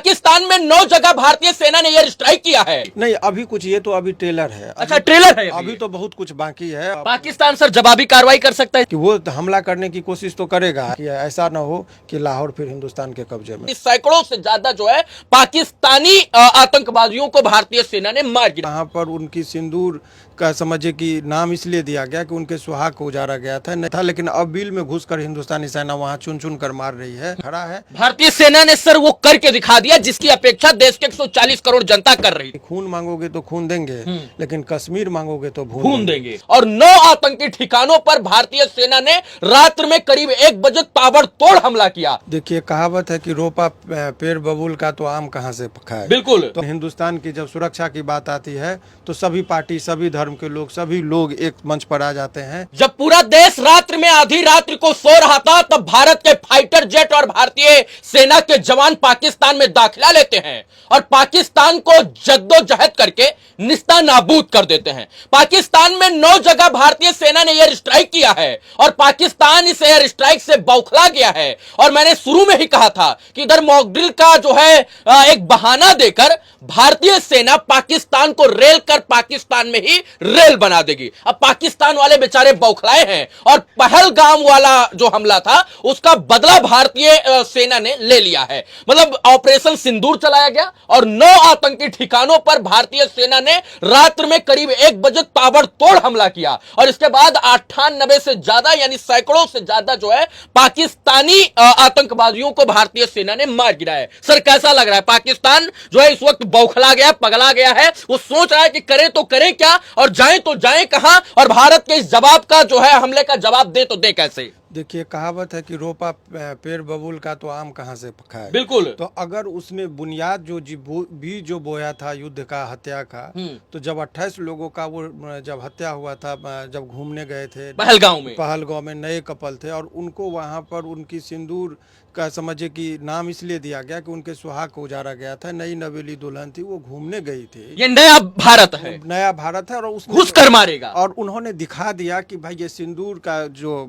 पाकिस्तान में 9 जगह भारतीय सेना ने एयर स्ट्राइक किया है। नहीं, अभी कुछ, ये तो अभी ट्रेलर है। अच्छा, ट्रेलर है अभी तो बहुत कुछ बाकी है। पाकिस्तान सर जवाबी कार्रवाई कर सकता है कि वो हमला करने की कोशिश तो करेगा कि ऐसा ना हो कि लाहौर फिर हिंदुस्तान के कब्जे में। सैकड़ों से ज्यादा जो है पाकिस्तानी आतंकवादियों को भारतीय सेना ने मार गिरा। यहाँ पर उनकी सिंदूर का समझे कि नाम इसलिए दिया गया कि उनके सुहाग को उजाड़ा गया था, नहीं था, लेकिन अब बिल में घुसकर हिंदुस्तानी सेना वहाँ चुन चुन कर मार रही है, खड़ा है। भारतीय सेना ने सर वो करके दिखा दिया जिसकी अपेक्षा देश के 140 करोड़ जनता कर रही थी। खून मांगोगे तो खून देंगे, लेकिन कश्मीर मांगोगे तो भून देंगे। और 9 आतंकी ठिकानों पर भारतीय सेना ने रात्र में करीब 1 बजे ताबड़तोड़ हमला किया। देखिए, कहावत है कि रोपा पेड़ बबूल का तो आम कहाँ से खाए। बिल्कुल। तो हिंदुस्तान की जब सुरक्षा की बात आती है तो सभी पार्टी, सभी धर्म के लोग, सभी लोग एक मंच पर आ जाते हैं। जब पूरा देश रात्र में आधी रात्रि को सो रहा था तब भारत के फाइटर जेट और भारतीय सेना के जवान पाकिस्तान में दाखिला लेते हैं और पाकिस्तान को जद्दोजहद करके निस्ता नाबूद कर देते हैं। पाकिस्तान में 9 जगह भारतीय सेना ने एयर स्ट्राइक किया है और पाकिस्तान इस एयर स्ट्राइक से बौखला गया है। और मैंने शुरू में ही कहा था कि इधर मॉक ड्रिल का जो है एक बहाना देकर भारतीय सेना पाकिस्तान को रेल कर पाकिस्तान में ही रेल बना देगी। अब पाकिस्तान वाले बेचारे बौखलाए हैं और पहलगाम वाला जो हमला था उसका बदला भारतीय सेना ने ले लिया है। मतलब ऑपरेशन सिंदूर चलाया गया और 9 आतंकी ठिकानों पर भारतीय सेना ने रात्र में करीब 1 बजे ताबड़तोड़ हमला किया और इसके बाद 98 से ज्यादा यानी सैकड़ों से ज्यादा जो है पाकिस्तानी आतंकवादियों को भारतीय सेना ने मार गिराया है। सर कैसा लग रहा है? पाकिस्तान जो है इस वक्त बौखला गया, पगला गया है। वो सोच रहा है कि करे तो करे क्या और जाए तो जाए कहां, और भारत के इस जवाब का जो है हमले का जवाब दे तो दे कैसे। देखिए, कहावत है कि रोपा पेड़ बबूल का तो आम कहाँ से खाए। बिल्कुल। तो अगर उसने बुनियाद जो बीज जो बोया था युद्ध का, हत्या का, तो जब 28 लोगों का वो जब हत्या हुआ था, जब घूमने गए थे पहलगांव में नए कपल थे और उनको वहाँ पर उनकी सिंदूर का समझे कि नाम इसलिए दिया गया कि उनके सुहाग को उजाड़ा गया था। नई नवेली दुल्हन थी, वो घूमने गई थी। ये नया भारत है, नया भारत है और उसने घुस कर मारेगा। और उन्होंने दिखा दिया कि भाई ये सिंदूर का जो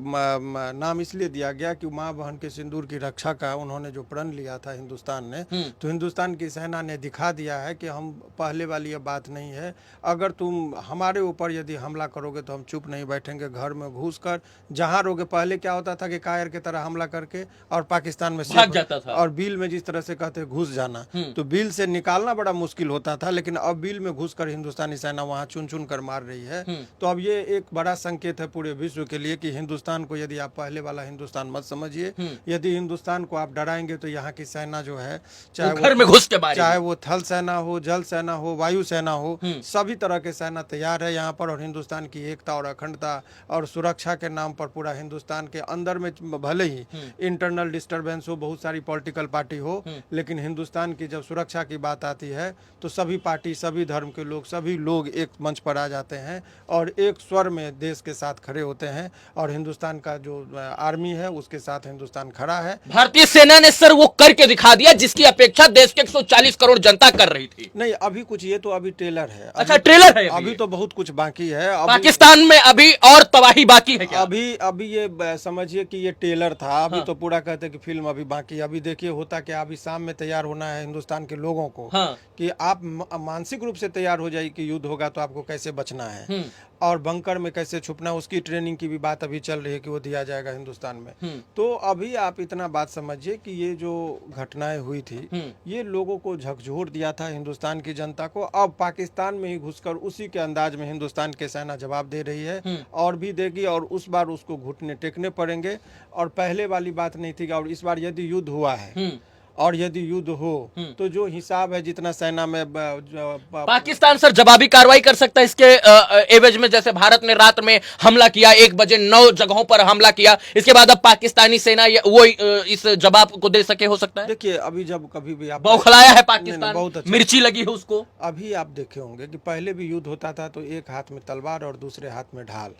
नाम इसलिए दिया गया कि माँ बहन के सिंदूर की रक्षा का उन्होंने जो प्रण लिया था हिंदुस्तान ने, तो हिंदुस्तान की सेना ने दिखा दिया है कि हम पहले वाली ये बात नहीं है। अगर तुम हमारे ऊपर यदि हमला करोगे तो हम चुप नहीं बैठेंगे, घर में घुस कर जहाँ रोगे। पहले क्या होता था कि कायर की तरह हमला करके और पाकिस्तान में भाग जाता था, और बिल में जिस तरह से कहते घुस जाना, तो बिल से निकालना बड़ा मुश्किल होता था, लेकिन अब बिल में घुसकर हिंदुस्तानी सेना वहां चुन चुन कर मार रही है। तो अब ये एक बड़ा संकेत है पूरे विश्व के लिए कि हिंदुस्तान को यदि आप पहले वाला हिंदुस्तान मत समझिए। यदि हिंदुस्तान को आप डराएंगे तो यहाँ की सेना जो है, चाहे घर में घुस के चाहे वो थल सेना हो, जल सेना हो, वायु सेना हो, सभी तरह के सेना तैयार है यहाँ पर। और हिंदुस्तान की एकता और अखंडता और सुरक्षा के नाम पर पूरा हिंदुस्तान के अंदर में भले ही इंटरनल डिस्टर्बेंस हो, बहुत सारी पॉलिटिकल पार्टी हो, लेकिन हिंदुस्तान की जब सुरक्षा की बात आती है तो सभी पार्टी, सभी धर्म के लोग, सभी लोग एक मंच पर आ जाते हैं और एक स्वर में देश के साथ खड़े होते हैं। और हिंदुस्तान का जो आर्मी है उसके साथ हिंदुस्तान खड़ा है। भारतीय सेना ने सर वो करके दिखा दिया जिसकी अपेक्षा देश के 140 करोड़ जनता कर रही थी। नहीं, अभी कुछ, ये तो अभी ट्रेलर है। अच्छा, ट्रेलर है। अभी तो बहुत कुछ बाकी है। पाकिस्तान में अभी और तबाही बाकी है क्या? अभी ये समझिए कि ये ट्रेलर था। अभी तो पूरा कहते कि फिल्म अभी बाकी। अभी देखिए होता क्या, अभी शाम में तैयार होना है हिंदुस्तान के लोगों को। कि आप मानसिक रूप से तैयार हो जाइए कि युद्ध होगा तो आपको कैसे बचना है और बंकर में कैसे छुपना, उसकी ट्रेनिंग की भी बात अभी चल रही है कि वो दिया जाएगा हिंदुस्तान में। तो अभी आप इतना बात समझिए कि ये जो घटनाएं हुई थी ये लोगों को झकझोर दिया था, हिंदुस्तान की जनता को। अब पाकिस्तान में ही घुसकर उसी के अंदाज में हिंदुस्तान की सेना जवाब दे रही है और भी देगी, और उस बार उसको घुटने टेकने पड़ेंगे। और पहले वाली बात नहीं थी। और इस बार यदि युद्ध हुआ है और यदि युद्ध हो तो जो हिसाब है जितना सेना में पाकिस्तान सर जवाबी कार्रवाई कर सकता है इसके एवज में। जैसे भारत ने रात में हमला किया, 1 बजे 9 जगहों पर हमला किया, इसके बाद अब पाकिस्तानी सेना वो इस जवाब को दे सके, हो सकता है। देखिए, अभी जब कभी भी आप बौखलाया है पाकिस्तान, बहुत अच्छा, मिर्ची लगी है उसको। अभी आप देखे होंगे कि पहले भी युद्ध होता था तो एक हाथ में तलवार और दूसरे हाथ में ढाल।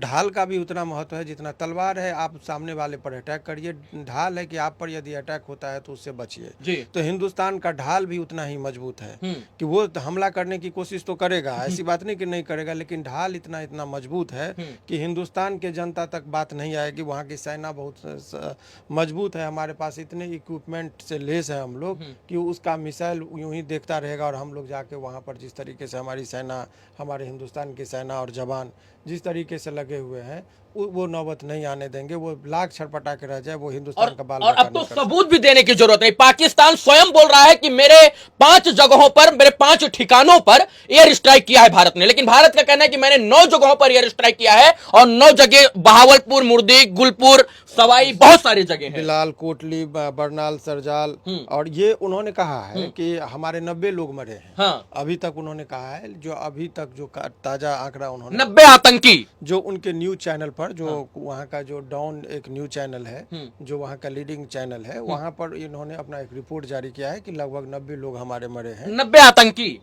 ढाल का भी उतना महत्व है जितना तलवार है। आप सामने वाले पर अटैक करिए, ढाल है कि आप पर यदि अटैक होता है तो उससे बचिए। तो हिंदुस्तान का ढाल भी उतना ही मजबूत है कि वो हमला करने की कोशिश तो करेगा, ऐसी बात नहीं कि नहीं करेगा, लेकिन ढाल इतना मजबूत है कि हिंदुस्तान के जनता तक बात नहीं आएगी। वहाँ की सेना बहुत मजबूत है, हमारे पास इतने इक्विपमेंट से लेस है हम लोग कि उसका मिसाइल यूं ही देखता रहेगा और हम लोग जाके वहाँ पर जिस तरीके से हमारी सेना, हमारे हिंदुस्तान की सेना और जवान जिस तरीके से लगे हुए हैं वो नौबत नहीं आने देंगे। वो लाख छटपटा के रह जाए, वो हिंदुस्तान का बाल और अब तो सबूत भी देने की जरूरत नहीं। पाकिस्तान स्वयं बोल रहा है कि मेरे 5 जगहों पर, मेरे 5 ठिकानों पर एयर स्ट्राइक किया है भारत ने, लेकिन भारत का कहना है कि मैंने 9 जगहों पर एयर स्ट्राइक किया है और 9 जगह बहावलपुर, मुर्दी, गुलपुर, सवाई, बहुत सारी जगह हैं, बिलाल, कोटली, बरनाल, सरजाल। और ये उन्होंने कहा है कि हमारे 90 लोग मरे हैं। हाँ। अभी तक उन्होंने कहा है, जो अभी तक जो ताजा आंकड़ा उन्होंने 90 आतंकी जो उनके न्यूज चैनल पर, जो वहाँ का जो डॉन एक न्यूज चैनल है, जो वहाँ का लीडिंग चैनल है, वहाँ पर इन्होंने अपना एक रिपोर्ट जारी किया है कि लगभग 90 लोग हमारे मरे हैं। 90 आतंकी,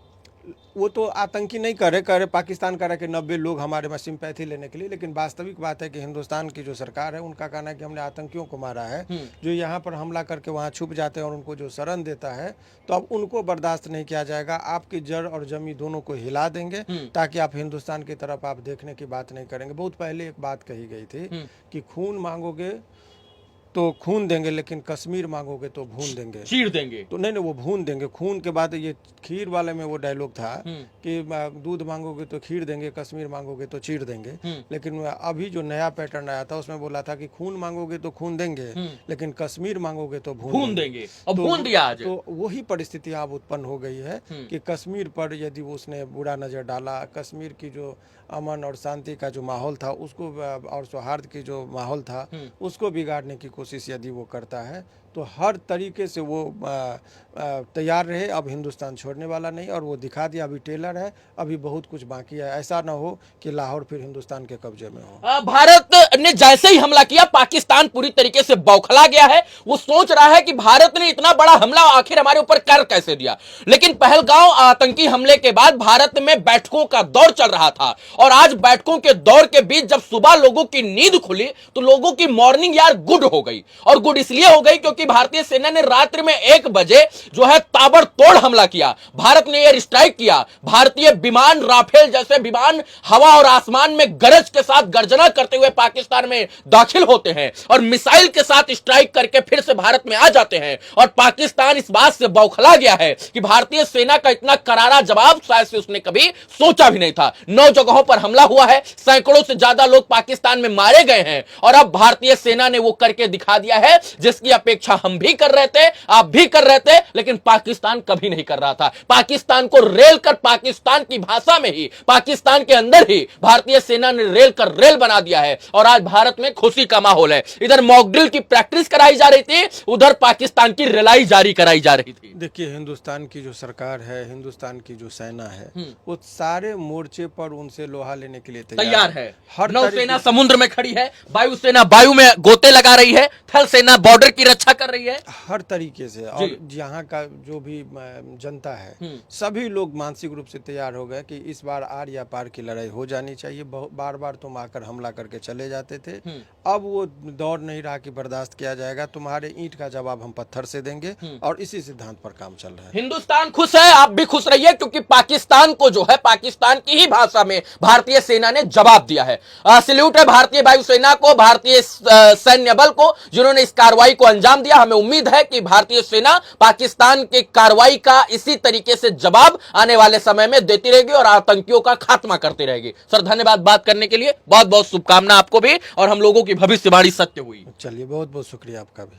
वो तो आतंकी नहीं कह रहे पाकिस्तान कह रहा है कि 90 लोग हमारे में सिंपैथी लेने के लिए, लेकिन वास्तविक बात है कि हिंदुस्तान की जो सरकार है उनका कहना है कि हमने आतंकियों को मारा है, जो यहाँ पर हमला करके वहाँ छुप जाते हैं और उनको जो शरण देता है, तो अब उनको बर्दाश्त नहीं किया जाएगा। आपकी जड़ और जमी दोनों को हिला देंगे ताकि आप हिंदुस्तान की तरफ आप देखने की बात नहीं करेंगे। बहुत पहले एक बात कही गई थी कि खून मांगोगे तो खून देंगे, लेकिन कश्मीर मांगोगे तो भून देंगे, चीर देंगे। तो नहीं, वो भून देंगे। खून के बाद ये खीर वाले में वो डायलॉग था कि दूध मांगोगे तो खीर देंगे, कश्मीर मांगोगे तो चीर देंगे। लेकिन अभी जो नया पैटर्न आया था उसमें बोला था कि खून मांगोगे तो खून देंगे, लेकिन कश्मीर मांगोगे तो भून देंगे। और भून दिया आज। तो वही परिस्थिति अब उत्पन्न हो गई है कि कश्मीर पर यदि उसने बुरा नजर डाला, कश्मीर की जो अमन और शांति का जो माहौल था उसको, और सौहार्द की जो माहौल था उसको बिगाड़ने की कोशिश यदि वो करता है, तो हर तरीके से वो तैयार रहे। अब हिंदुस्तान छोड़ने वाला नहीं, और वो दिखा दिया, अभी टेलर है, अभी बहुत कुछ बाकी है। ऐसा ना हो कि लाहौर फिर हिंदुस्तान के कब्जे में हो। भारत ने जैसे ही हमला किया, पाकिस्तान पूरी तरीके से बौखला गया है। वो सोच रहा है कि भारत ने इतना बड़ा हमला आखिर हमारे ऊपर कर कैसे दिया। लेकिन पहलगांव आतंकी हमले के बाद भारत में बैठकों का दौर चल रहा था, और आज बैठकों के दौर के बीच जब सुबह लोगों की नींद खुली तो लोगों की मॉर्निंग यार गुड हो गई। और गुड इसलिए हो गई क्योंकि भारतीय सेना ने रात्रि में 1 बजे जो है ताबड़तोड़ हमला किया। भारत ने एयर स्ट्राइक किया। भारतीय विमान, राफेल जैसे विमान हवा और आसमान में गरज के साथ गर्जना करते हुए पाकिस्तान में दाखिल होते हैं और मिसाइल के साथ स्ट्राइक करके फिर से भारत में आ जाते हैं। और पाकिस्तान इस बात से बौखला गया है कि भारतीय सेना का इतना करारा जवाब शायद से उसने कभी सोचा भी नहीं था। 9 जगहों पर हमला हुआ है, सैकड़ों से ज्यादा लोग पाकिस्तान में मारे गए हैं, और अब भारतीय सेना ने वो करके दिखा दिया है जिसकी अपेक्षा हम भी कर रहे थे, आप भी कर रहे थे, लेकिन पाकिस्तान कभी नहीं कर रहा था। पाकिस्तान को रेल कर, पाकिस्तान की भाषा में ही, पाकिस्तान के अंदर ही भारतीय सेना ने रेल कर रेल बना दिया है। और आज भारत में खुशी का माहौल है। इधर मॉक ड्रिल की प्रैक्टिस कराई जा रही थी, उधर पाकिस्तान की रेलाई जारी कराई जा रही थी। देखिए, हिंदुस्तान की जो सरकार है, हिंदुस्तान की जो सेना है, वो सारे मोर्चे पर उनसे लोहा लेने के लिए तैयार है। हर नौसेना समुद्र में खड़ी है, वायुसेना वायु में गोते लगा रही है, थल सेना बॉर्डर की रक्षा कर रही है, हर तरीके से। और यहाँ का जो भी जनता है, सभी लोग मानसिक रूप से तैयार हो गए कि इस बार आर या पार की लड़ाई हो जानी चाहिए। बार बार तुम आकर हमला करके चले जाते थे, अब वो दौर नहीं रहा कि बर्दाश्त किया जाएगा। तुम्हारे ईंट का जवाब हम पत्थर से देंगे, और इसी सिद्धांत पर काम चल रहा है। हिंदुस्तान खुश है, आप भी खुश रहिए, क्योंकि पाकिस्तान को जो है, पाकिस्तान की ही भाषा में भारतीय सेना ने जवाब दिया है। सैल्यूट है भारतीय वायुसेना को, भारतीय सैन्य बल को, जिन्होंने इस कार्रवाई को अंजाम दिया। हमें उम्मीद है कि भारतीय सेना पाकिस्तान की कार्रवाई का इसी तरीके से जवाब आने वाले समय में देती रहेगी और आतंकियों का खात्मा करती रहेगी। सर, धन्यवाद बात करने के लिए, बहुत बहुत शुभकामना आपको भी, और हम लोगों की भविष्यवाणी सत्य हुई। चलिए, बहुत बहुत शुक्रिया आपका भी।